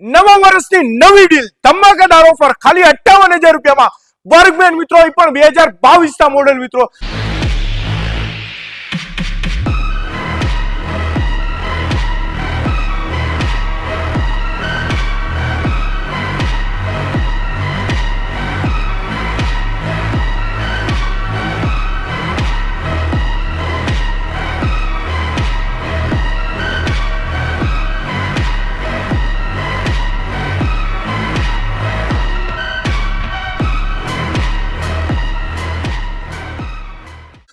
નવા વર્ષની નવી ડીલ ધમાકેદાર ઓફર ખાલી 58,000 રૂપિયામાં વર્ગમેન મિત્રો એ પણ 2022 ના મોડેલ મિત્રો।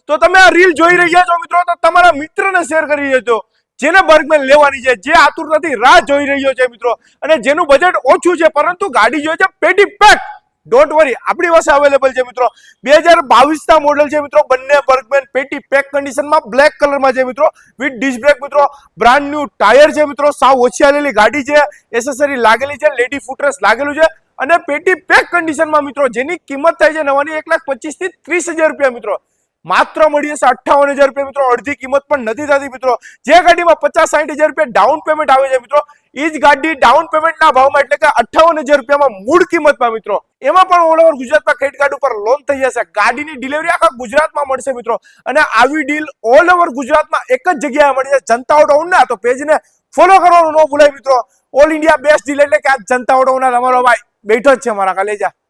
તો તમે આ રીલ જોઈ રહ્યા છો મિત્રો, તો તમારા મિત્રને શેર કરી દેજો જેને બર્ગમેન લેવાની છે, જે આતુરતાથી રાહ જોઈ રહ્યો છે મિત્રો, અને જેનું બજેટ ઓછું છે પરંતુ ગાડી જોઈએ છે પેટી પેક। ડોન્ટ વરી, આપણી પાસે અવેલેબલ છે મિત્રો। 2022 ના મોડેલ છે મિત્રો, બંને બર્ગમેન પેટી પેક કન્ડિશનમાં બ્લેક કલરમાં છે મિત્રો, વિથ ડિસ્ક બ્રેક મિત્રો, બ્રાન્ડ ન્યુ ટાયર છે મિત્રો, સાવ ઓછી આલેલી ગાડી છે, એસેસરી લાગેલી છે, લેડી ફૂટરેસ્ટ લાગેલું છે અને પેટી પેક કન્ડિશનમાં મિત્રો, જેની કિંમત થાય છે નવાની 1,25,000 થી 30,000 રૂપિયા મિત્રો। માત્ર મળી જશે 58,000 રૂપિયા મિત્રો, અડધી કિંમત પણ નથી થતી મિત્રો। જે ગાડીમાં 50-60,000 રૂપિયા ડાઉન પેમેન્ટ આવે છે મિત્રો, એ જ ગાડી ડાઉન પેમેન્ટના ભાવમાં એટલે કે 58,000 રૂપિયામાં મૂળ કિંમતમાં મિત્રો, એમાં પણ ઓલ ઓવર ગુજરાતમાં ક્રેડિટ કાર્ડ ઉપર લોન થઈ જશે। ગાડીની ડિલિવરી આખા ગુજરાતમાં મળશે મિત્રો, અને આવી ડીલ ઓલ ઓવર ગુજરાતમાં એક જ જગ્યાએ મળી છે, જનતા ઓટો ઉના। તો પેજને ફોલો કરવાનું ન ભૂલાય મિત્રો। ઓલ ઇન્ડિયા બેસ્ટ ડીલ એટલે કે આ જનતા ઓટો ઉના તમારો ભાઈ બેઠો જ છે મારા કલેજા।